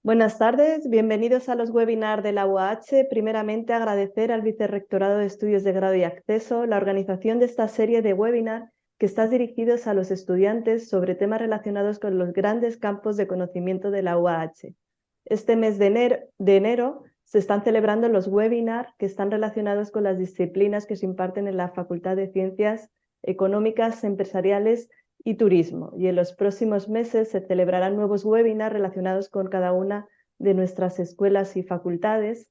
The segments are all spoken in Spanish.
Buenas tardes, bienvenidos a los webinars de la UAH. Primeramente, agradecer al Vicerrectorado de Estudios de Grado y Acceso la organización de esta serie de webinars que están dirigidos a los estudiantes sobre temas relacionados con los grandes campos de conocimiento de la UAH. Este mes de enero se están celebrando los webinars que están relacionados con las disciplinas que se imparten en la Facultad de Ciencias Económicas, Empresariales y Turismo, y en los próximos meses se celebrarán nuevos webinars relacionados con cada una de nuestras escuelas y facultades.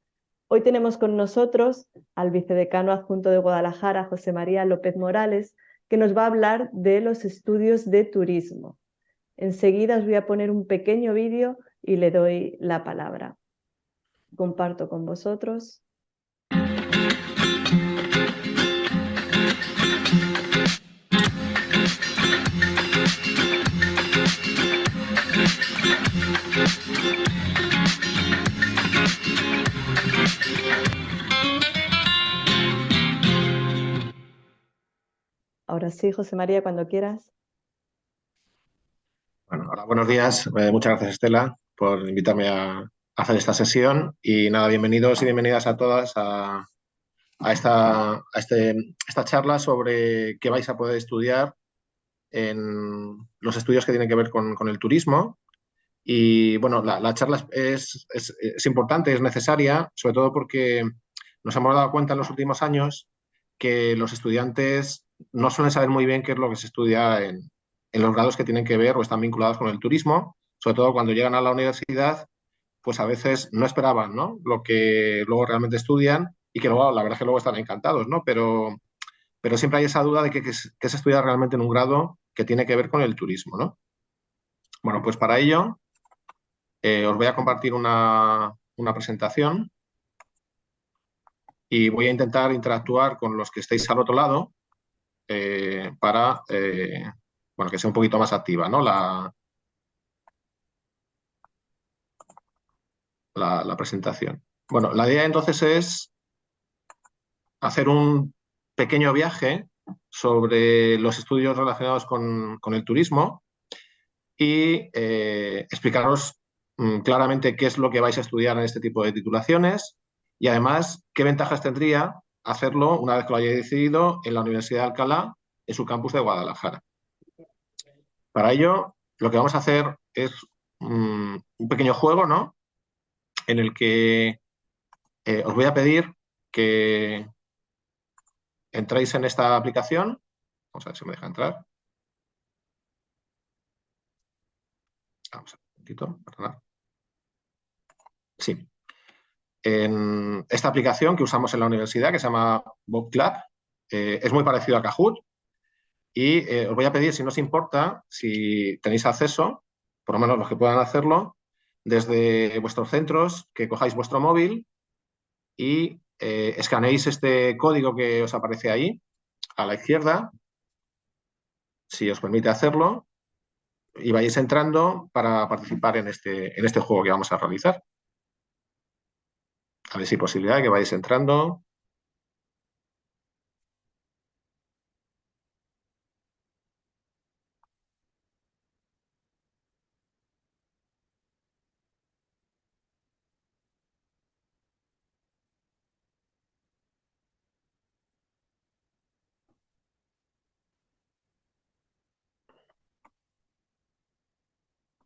Hoy tenemos con nosotros al vicedecano adjunto de Guadalajara, José María López Morales, que nos va a hablar de los estudios de turismo. Enseguida os voy a poner un pequeño vídeo y le doy la palabra. Comparto con vosotros. Ahora sí, José María, cuando quieras. Bueno, hola, buenos días. Muchas gracias, Estela, por invitarme a hacer esta sesión. Y nada, bienvenidos y bienvenidas a todas a esta charla sobre qué vais a poder estudiar en los estudios que tienen que ver con el turismo. Y bueno, la charla es importante, es necesaria, sobre todo porque nos hemos dado cuenta en los últimos años que los estudiantes no suelen saber muy bien qué es lo que se estudia en los grados que tienen que ver o están vinculados con el turismo, sobre todo cuando llegan a la universidad, pues a veces no esperaban, ¿no?, lo que luego realmente estudian y que luego, la verdad es que luego están encantados, ¿no? Pero siempre hay esa duda de qué se estudia realmente en un grado que tiene que ver con el turismo, ¿no? Bueno, pues para ello os voy a compartir una presentación y voy a intentar interactuar con los que estéis al otro lado para bueno, que sea un poquito más activa, ¿no?, la presentación. Bueno, la idea entonces es hacer un pequeño viaje sobre los estudios relacionados con el turismo y explicaros claramente qué es lo que vais a estudiar en este tipo de titulaciones y además qué ventajas tendría hacerlo una vez que lo hayáis decidido en la Universidad de Alcalá, en su campus de Guadalajara. Para ello, lo que vamos a hacer es un pequeño juego, ¿no?, en el que os voy a pedir que entréis en esta aplicación. Vamos a ver si me deja entrar. Vamos a ver un momentito, perdonad. Sí. En esta aplicación que usamos en la universidad, que se llama BookClub, es muy parecido a Kahoot y os voy a pedir, si no os importa, si tenéis acceso, por lo menos los que puedan hacerlo, desde vuestros centros, que cojáis vuestro móvil y escaneéis este código que os aparece ahí, a la izquierda, si os permite hacerlo, y vais entrando para participar en este juego que vamos a realizar. A ver si hay posibilidad de que vayáis entrando.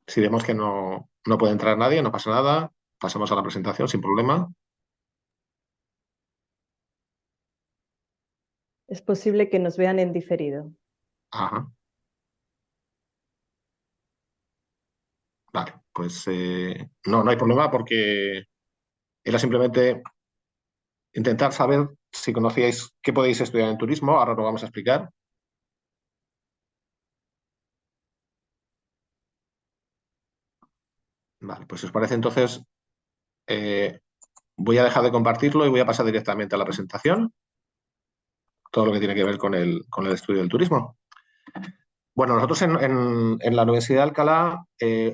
Si vemos que no puede entrar nadie, no pasa nada. Pasamos a la presentación sin problema. Es posible que nos vean en diferido. Ajá. Vale, pues no hay problema porque era simplemente intentar saber si conocíais qué podéis estudiar en turismo. Ahora lo vamos a explicar. Vale, pues si os parece entonces voy a dejar de compartirlo y voy a pasar directamente a la presentación. Todo lo que tiene que ver con el estudio del turismo. Bueno, nosotros en la Universidad de Alcalá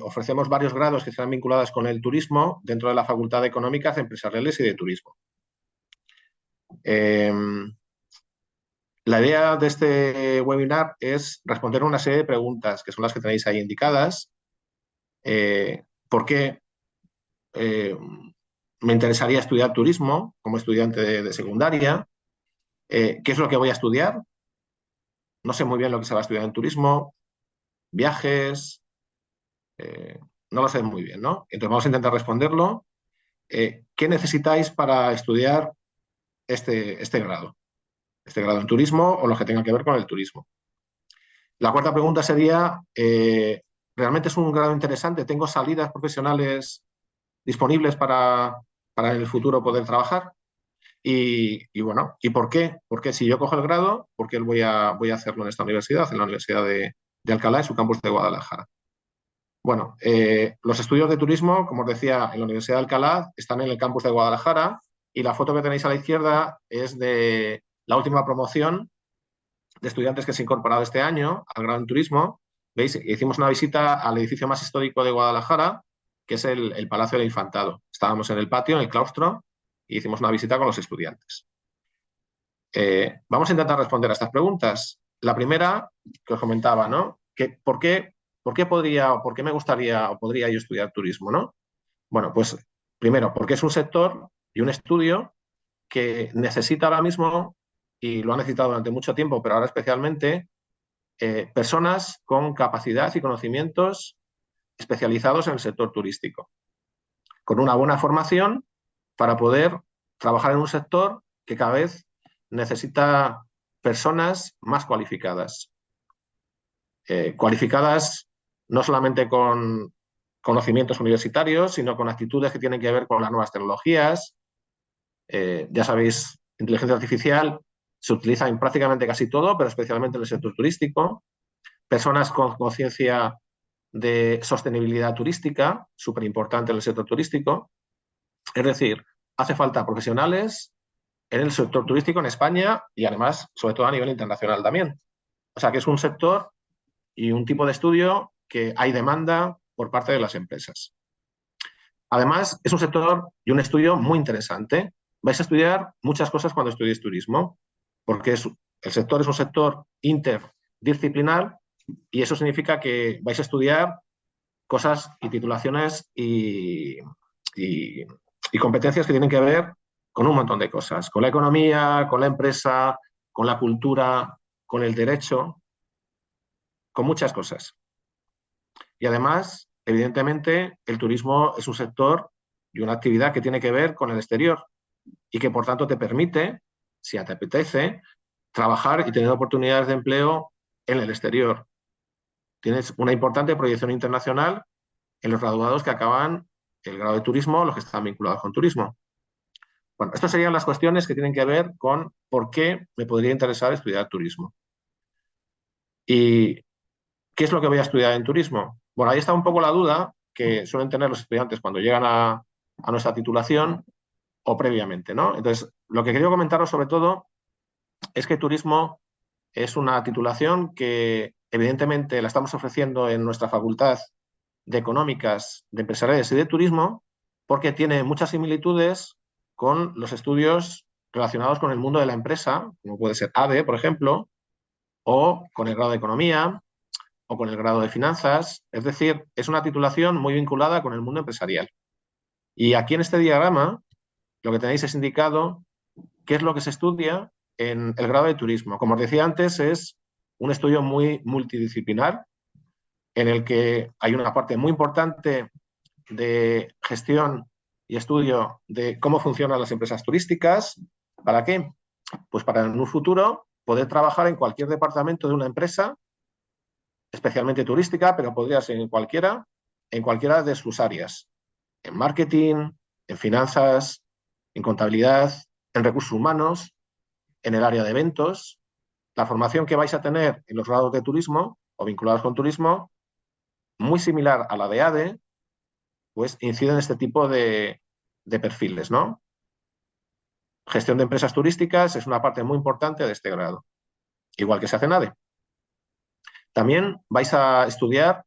ofrecemos varios grados que están vinculados con el turismo dentro de la Facultad de Económicas, Empresariales y de Turismo. La idea de este webinar es responder una serie de preguntas, que son las que tenéis ahí indicadas. ¿Por qué me interesaría estudiar turismo como estudiante de secundaria. ¿Qué es lo que voy a estudiar? No sé muy bien lo que se va a estudiar en turismo, viajes, no lo sé muy bien, ¿no? Entonces vamos a intentar responderlo. ¿Qué necesitáis para estudiar este grado? Este grado en turismo o lo que tenga que ver con el turismo. La cuarta pregunta sería, ¿realmente es un grado interesante? ¿Tengo salidas profesionales disponibles para en el futuro poder trabajar? Y bueno, ¿y por qué? Porque si yo cojo el grado, ¿por qué voy a hacerlo en esta universidad, en la Universidad de Alcalá, en su campus de Guadalajara? Bueno, los estudios de turismo, como os decía, en la Universidad de Alcalá están en el campus de Guadalajara y la foto que tenéis a la izquierda es de la última promoción de estudiantes que se ha incorporado este año al grado en turismo. ¿Veis? Hicimos una visita al edificio más histórico de Guadalajara, que es el Palacio del Infantado. Estábamos en el patio, en el claustro, y hicimos una visita con los estudiantes. Vamos a intentar responder a estas preguntas. La primera que os comentaba, ¿no? ¿Por qué podría o por qué me gustaría o podría yo estudiar turismo, ¿no? Bueno, pues primero, porque es un sector y un estudio que necesita ahora mismo, y lo ha necesitado durante mucho tiempo, pero ahora especialmente, personas con capacidad y conocimientos especializados en el sector turístico, con una buena formación para poder trabajar en un sector que cada vez necesita personas más cualificadas. Cualificadas no solamente con conocimientos universitarios, sino con actitudes que tienen que ver con las nuevas tecnologías. Ya sabéis, inteligencia artificial se utiliza en prácticamente casi todo, pero especialmente en el sector turístico. Personas con conciencia de sostenibilidad turística, súper importante en el sector turístico. Es decir, hace falta profesionales en el sector turístico en España y además, sobre todo a nivel internacional también. O sea que es un sector y un tipo de estudio que hay demanda por parte de las empresas. Además, es un sector y un estudio muy interesante. Vais a estudiar muchas cosas cuando estudiéis turismo, porque el sector es un sector interdisciplinar y eso significa que vais a estudiar cosas y titulaciones y competencias que tienen que ver con un montón de cosas, con la economía, con la empresa, con la cultura, con el derecho, con muchas cosas. Y además, evidentemente, el turismo es un sector y una actividad que tiene que ver con el exterior y que, por tanto, te permite, si te apetece, trabajar y tener oportunidades de empleo en el exterior. Tienes una importante proyección internacional en los graduados que acaban el grado de turismo, los que están vinculados con turismo. Bueno, estas serían las cuestiones que tienen que ver con por qué me podría interesar estudiar turismo. ¿Y qué es lo que voy a estudiar en turismo? Bueno, ahí está un poco la duda que suelen tener los estudiantes cuando llegan a nuestra titulación o previamente, ¿no? Entonces, lo que quería comentaros sobre todo es que turismo es una titulación que evidentemente la estamos ofreciendo en nuestra facultad de económicas, de empresariales y de turismo, porque tiene muchas similitudes con los estudios relacionados con el mundo de la empresa, como puede ser ADE, por ejemplo, o con el grado de economía, o con el grado de finanzas. Es decir, es una titulación muy vinculada con el mundo empresarial. Y aquí en este diagrama, lo que tenéis es indicado qué es lo que se estudia en el grado de turismo. Como os decía antes, es un estudio muy multidisciplinar, en el que hay una parte muy importante de gestión y estudio de cómo funcionan las empresas turísticas. ¿Para qué? Pues para en un futuro poder trabajar en cualquier departamento de una empresa, especialmente turística, pero podría ser en cualquiera de sus áreas, en marketing, en finanzas, en contabilidad, en recursos humanos, en el área de eventos. La formación que vais a tener en los grados de turismo o vinculados con turismo, muy similar a la de ADE, pues incide en este tipo de perfiles, ¿no? Gestión de empresas turísticas es una parte muy importante de este grado, igual que se hace en ADE. También vais a estudiar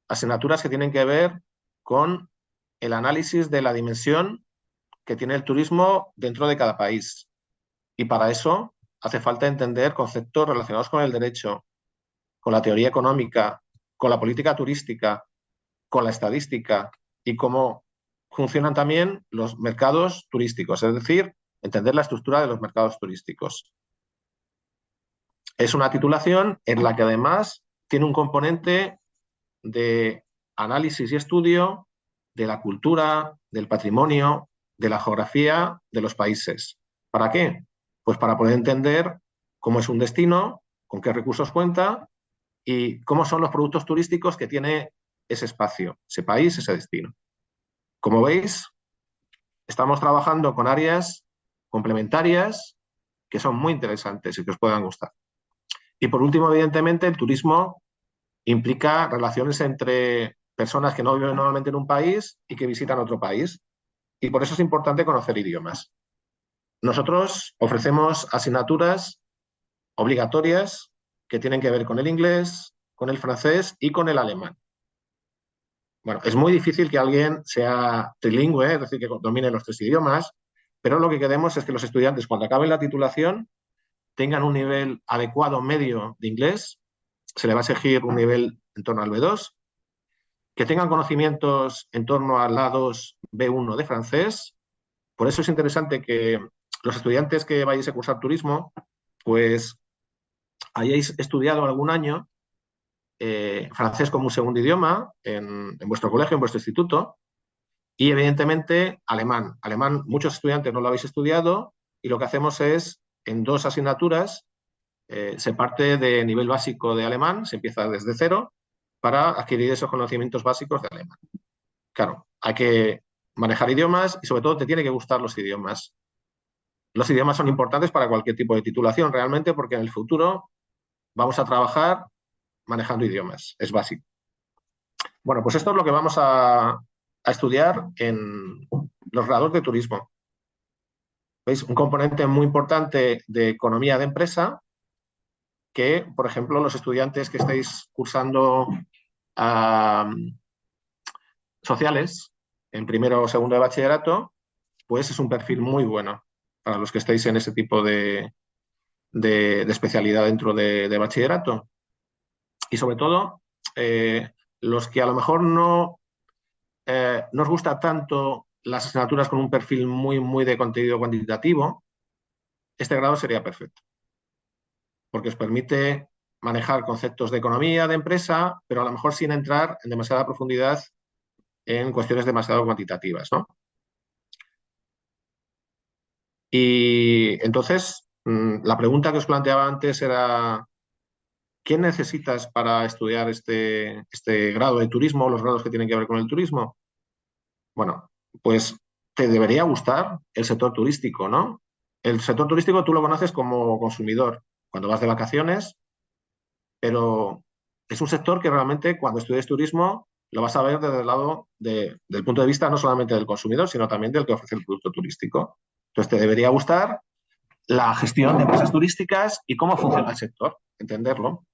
asignaturas que tienen que ver con el análisis de la dimensión que tiene el turismo dentro de cada país. Y para eso hace falta entender conceptos relacionados con el derecho, con la teoría económica, con la política turística, con la estadística y cómo funcionan también los mercados turísticos, es decir, entender la estructura de los mercados turísticos. Es una titulación en la que además tiene un componente de análisis y estudio de la cultura, del patrimonio, de la geografía de los países. ¿Para qué? Pues para poder entender cómo es un destino, con qué recursos cuenta y cómo son los productos turísticos que tiene ese espacio, ese país, ese destino. Como veis, estamos trabajando con áreas complementarias que son muy interesantes y que os puedan gustar. Y por último, evidentemente, el turismo implica relaciones entre personas que no viven normalmente en un país y que visitan otro país. Y por eso es importante conocer idiomas. Nosotros ofrecemos asignaturas obligatorias que tienen que ver con el inglés, con el francés y con el alemán. Bueno, es muy difícil que alguien sea trilingüe, es decir, que domine los 3 idiomas, pero lo que queremos es que los estudiantes, cuando acaben la titulación, tengan un nivel adecuado medio de inglés, se le va a exigir un nivel en torno al B2, que tengan conocimientos en torno al A2, B1 de francés. Por eso es interesante que los estudiantes que vayáis a cursar turismo, pues hayáis estudiado algún año francés como un segundo idioma en vuestro colegio, en vuestro instituto, y evidentemente alemán. Alemán, muchos estudiantes no lo habéis estudiado y lo que hacemos es, en 2 asignaturas, se parte de nivel básico de alemán, se empieza desde 0 para adquirir esos conocimientos básicos de alemán. Claro, hay que manejar idiomas y sobre todo te tiene que gustar los idiomas. Los idiomas son importantes para cualquier tipo de titulación realmente porque en el futuro vamos a trabajar manejando idiomas, es básico. Bueno, pues esto es lo que vamos a estudiar en los grados de turismo. ¿Veis? Un componente muy importante de economía de empresa que, por ejemplo, los estudiantes que estáis cursando sociales en primero o segundo de bachillerato, pues es un perfil muy bueno para los que estáis en ese tipo de especialidad dentro de bachillerato. Y sobre todo, los que a lo mejor no nos gusta tanto las asignaturas con un perfil muy de contenido cuantitativo, este grado sería perfecto, porque os permite manejar conceptos de economía, de empresa, pero a lo mejor sin entrar en demasiada profundidad en cuestiones demasiado cuantitativas, ¿no? Y entonces, la pregunta que os planteaba antes era, ¿qué necesitas para estudiar este grado de turismo, los grados que tienen que ver con el turismo? Bueno, pues te debería gustar el sector turístico, ¿no? El sector turístico tú lo conoces como consumidor cuando vas de vacaciones, pero es un sector que realmente cuando estudies turismo lo vas a ver desde el lado del punto de vista no solamente del consumidor, sino también del que ofrece el producto turístico. Entonces te debería gustar la gestión de empresas turísticas y cómo funciona el sector, entenderlo.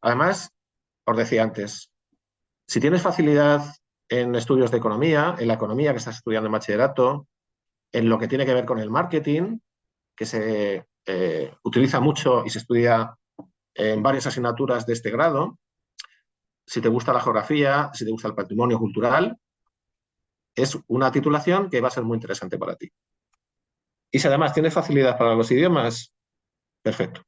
Además, os decía antes, si tienes facilidad en estudios de economía, en la economía que estás estudiando en bachillerato, en lo que tiene que ver con el marketing, que se utiliza mucho y se estudia en varias asignaturas de este grado, si te gusta la geografía, si te gusta el patrimonio cultural, es una titulación que va a ser muy interesante para ti. Y si además tienes facilidad para los idiomas, perfecto.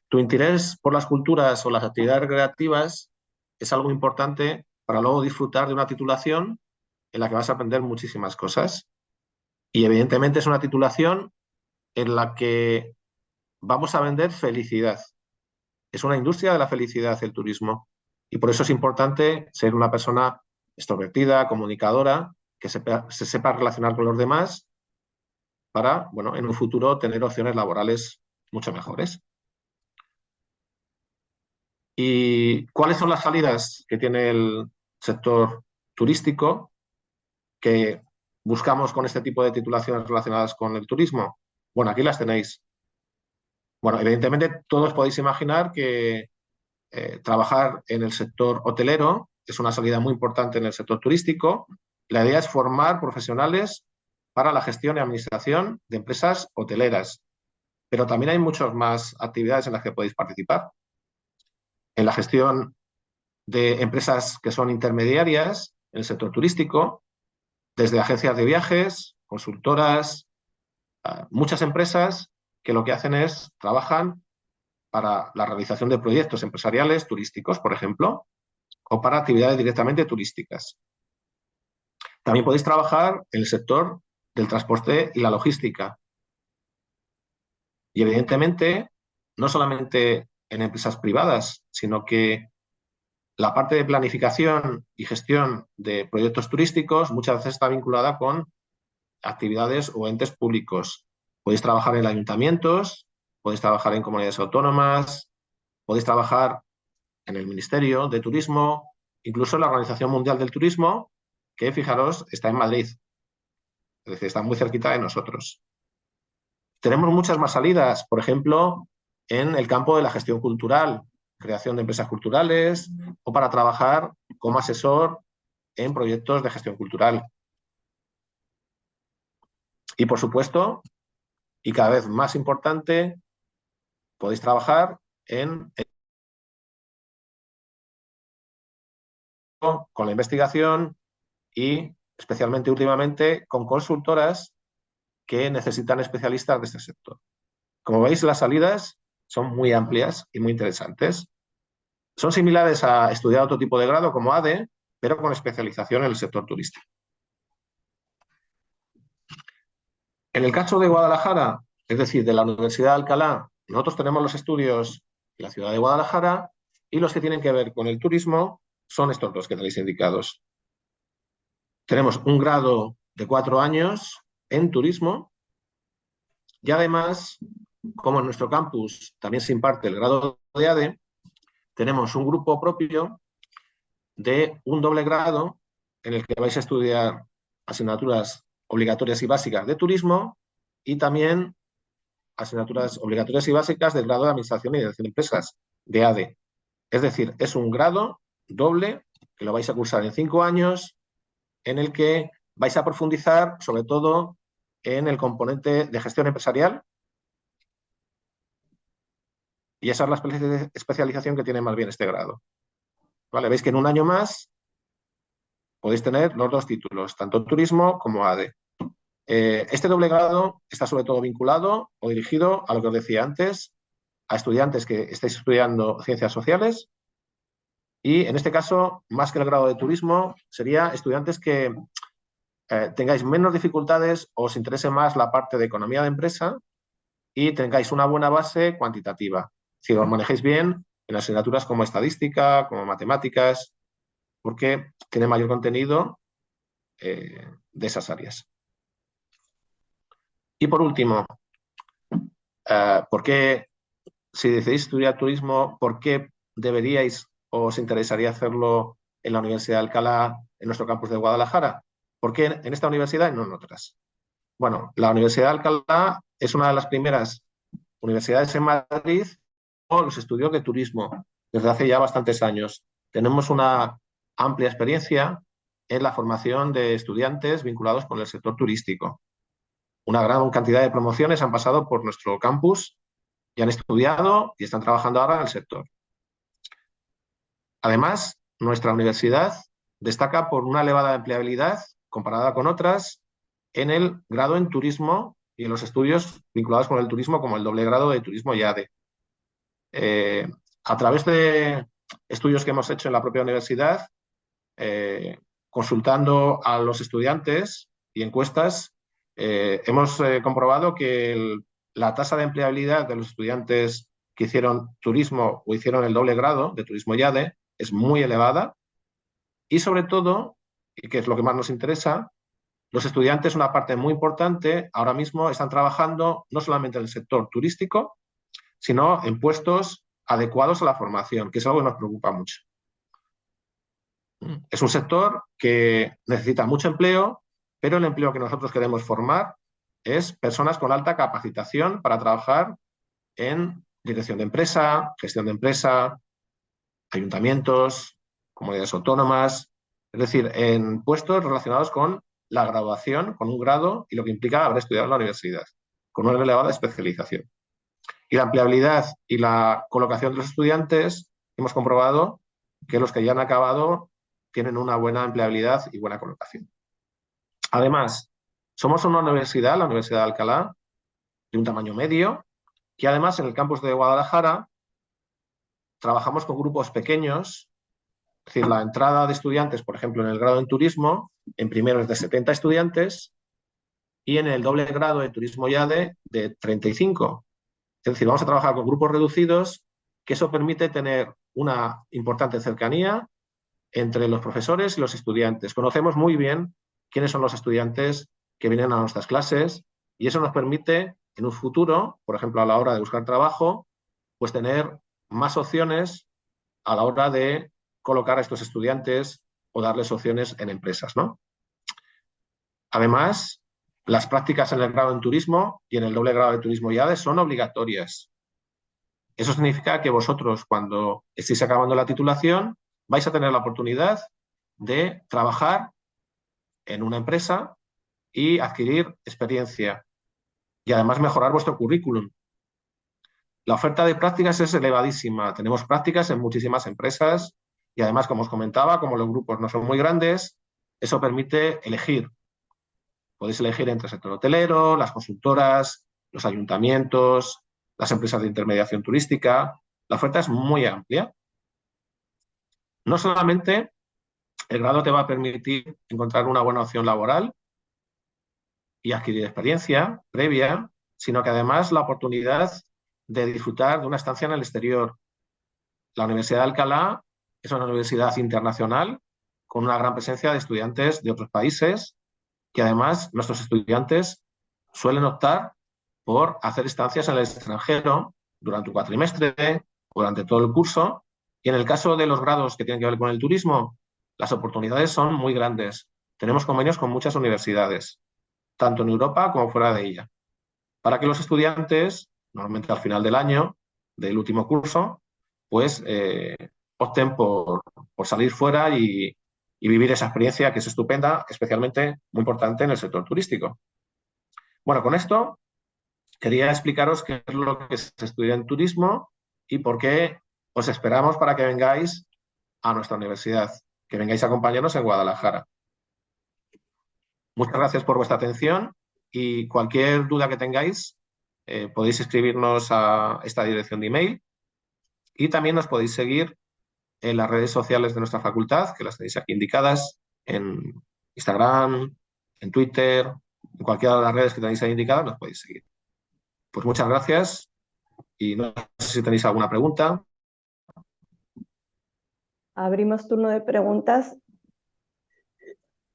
Tu interés por las culturas o las actividades recreativas es algo importante para luego disfrutar de una titulación en la que vas a aprender muchísimas cosas. Y evidentemente es una titulación en la que vamos a vender felicidad. Es una industria de la felicidad el turismo. Y por eso es importante ser una persona extrovertida, comunicadora, que se sepa relacionar con los demás para, bueno, en un futuro tener opciones laborales mucho mejores. ¿Y cuáles son las salidas que tiene el sector turístico que buscamos con este tipo de titulaciones relacionadas con el turismo? Bueno, aquí las tenéis. Bueno, evidentemente todos podéis imaginar que trabajar en el sector hotelero es una salida muy importante en el sector turístico. La idea es formar profesionales para la gestión y administración de empresas hoteleras, pero también hay muchas más actividades en las que podéis participar. En la gestión de empresas que son intermediarias en el sector turístico, desde agencias de viajes, consultoras, muchas empresas que lo que hacen es trabajan para la realización de proyectos empresariales turísticos, por ejemplo, o para actividades directamente turísticas. También podéis trabajar en el sector del transporte y la logística. Y evidentemente, no solamente en empresas privadas, sino que la parte de planificación y gestión de proyectos turísticos muchas veces está vinculada con actividades o entes públicos. Podéis trabajar en ayuntamientos, podéis trabajar en comunidades autónomas, podéis trabajar en el Ministerio de Turismo, incluso en la Organización Mundial del Turismo, que fijaros, está en Madrid. Es decir, está muy cerquita de nosotros. Tenemos muchas más salidas, por ejemplo, en el campo de la gestión cultural, creación de empresas culturales o para trabajar como asesor en proyectos de gestión cultural. Y, por supuesto, y cada vez más importante, podéis trabajar con la investigación y, especialmente últimamente, con consultoras que necesitan especialistas de este sector. Como veis, las salidas son muy amplias y muy interesantes. Son similares a estudiar otro tipo de grado como ADE, pero con especialización en el sector turístico. En el caso de Guadalajara, es decir, de la Universidad de Alcalá, nosotros tenemos los estudios en la ciudad de Guadalajara y los que tienen que ver con el turismo son estos dos que tenéis indicados. Tenemos un grado de 4 años en turismo y además, como en nuestro campus también se imparte el grado de ADE, tenemos un grupo propio de un doble grado en el que vais a estudiar asignaturas obligatorias y básicas de turismo y también asignaturas obligatorias y básicas del grado de Administración y Dirección de Empresas, de ADE. Es decir, es un grado doble que lo vais a cursar en 5 años en el que vais a profundizar sobre todo en el componente de gestión empresarial y esa es la especialización que tiene más bien este grado. ¿Vale? Veis que en un año más podéis tener los dos títulos, tanto turismo como ADE. Este doble grado está sobre todo vinculado o dirigido a lo que os decía antes, a estudiantes que estáis estudiando ciencias sociales y en este caso, más que el grado de turismo, sería estudiantes que tengáis menos dificultades o os interese más la parte de economía de empresa y tengáis una buena base cuantitativa. Si os manejéis bien en asignaturas como estadística, como matemáticas, porque tiene mayor contenido de esas áreas. Y por último, ¿por qué, si decidís estudiar turismo, por qué deberíais o os interesaría hacerlo en la Universidad de Alcalá, en nuestro campus de Guadalajara? ¿Por qué en esta universidad y no en otras? Bueno, la Universidad de Alcalá es una de las primeras universidades en Madrid con los estudios de turismo desde hace ya bastantes años. Tenemos una amplia experiencia en la formación de estudiantes vinculados con el sector turístico. Una gran cantidad de promociones han pasado por nuestro campus y han estudiado y están trabajando ahora en el sector. Además, nuestra universidad destaca por una elevada empleabilidad comparada con otras en el grado en turismo y en los estudios vinculados con el turismo como el doble grado de turismo y ADE. A través de estudios que hemos hecho en la propia universidad, consultando a los estudiantes y encuestas, hemos comprobado que la tasa de empleabilidad de los estudiantes que hicieron turismo o hicieron el doble grado de turismo y ADE es muy elevada y sobre todo, y que es lo que más nos interesa, los estudiantes, una parte muy importante, ahora mismo están trabajando no solamente en el sector turístico, sino en puestos adecuados a la formación, que es algo que nos preocupa mucho. Es un sector que necesita mucho empleo, pero el empleo que nosotros queremos formar es personas con alta capacitación para trabajar en dirección de empresa, gestión de empresa, ayuntamientos, comunidades autónomas, es decir, en puestos relacionados con la graduación, con un grado y lo que implica haber estudiado en la universidad, con una elevada especialización. Y la empleabilidad y la colocación de los estudiantes, hemos comprobado que los que ya han acabado tienen una buena empleabilidad y buena colocación. Además, somos una universidad, la Universidad de Alcalá, de un tamaño medio, que además en el campus de Guadalajara trabajamos con grupos pequeños, es decir, la entrada de estudiantes, por ejemplo, en el grado en turismo, en primero es de 70 estudiantes y en el doble grado de turismo y ADE de 35. Es decir, vamos a trabajar con grupos reducidos, que eso permite tener una importante cercanía entre los profesores y los estudiantes. Conocemos muy bien quiénes son los estudiantes que vienen a nuestras clases y eso nos permite en un futuro, por ejemplo, a la hora de buscar trabajo, pues tener más opciones a la hora de colocar a estos estudiantes o darles opciones en empresas, ¿no? Además, las prácticas en el grado en turismo y en el doble grado de turismo y ADE son obligatorias. Eso significa que vosotros, cuando estéis acabando la titulación, vais a tener la oportunidad de trabajar en una empresa y adquirir experiencia y además mejorar vuestro currículum. La oferta de prácticas es elevadísima. Tenemos prácticas en muchísimas empresas y además, como os comentaba, como los grupos no son muy grandes, eso permite elegir. Podéis elegir entre el sector hotelero, las consultoras, los ayuntamientos, las empresas de intermediación turística. La oferta es muy amplia. No solamente el grado te va a permitir encontrar una buena opción laboral y adquirir experiencia previa, sino que además la oportunidad de disfrutar de una estancia en el exterior. La Universidad de Alcalá es una universidad internacional con una gran presencia de estudiantes de otros países que además nuestros estudiantes suelen optar por hacer estancias en el extranjero durante un cuatrimestre o durante todo el curso. Y en el caso de los grados que tienen que ver con el turismo, las oportunidades son muy grandes. Tenemos convenios con muchas universidades, tanto en Europa como fuera de ella, para que los estudiantes, normalmente al final del año, del último curso, pues opten por salir fuera y vivir esa experiencia que es estupenda, especialmente muy importante en el sector turístico. Bueno, con esto quería explicaros qué es lo que se estudia en turismo y por qué os esperamos para que vengáis a nuestra universidad, que vengáis a acompañarnos en Guadalajara. Muchas gracias por vuestra atención y cualquier duda que tengáis, podéis escribirnos a esta dirección de email y también nos podéis seguir en las redes sociales de nuestra facultad, que las tenéis aquí indicadas, en Instagram, en Twitter, en cualquiera de las redes que tenéis ahí indicadas, nos podéis seguir. Pues muchas gracias y no sé si tenéis alguna pregunta. Abrimos turno de preguntas.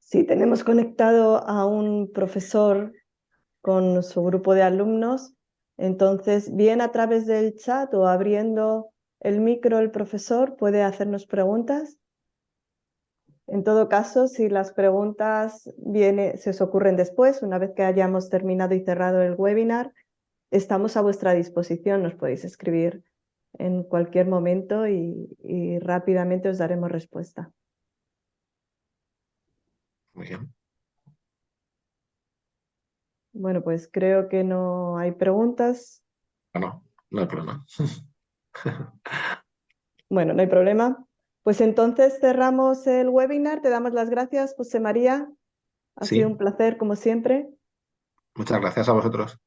Sí, tenemos conectado a un profesor con su grupo de alumnos, entonces bien a través del chat o abriendo el micro el profesor puede hacernos preguntas. En todo caso, si las preguntas se os ocurren después, una vez que hayamos terminado y cerrado el webinar, estamos a vuestra disposición, nos podéis escribir en cualquier momento y rápidamente os daremos respuesta. Muy bien. Bueno, pues creo que no hay preguntas. Bueno, no hay problema. Bueno, no hay problema. Pues entonces cerramos el webinar. Te damos las gracias, José María. Ha sido Sí, un placer, como siempre. muchas gracias a vosotros.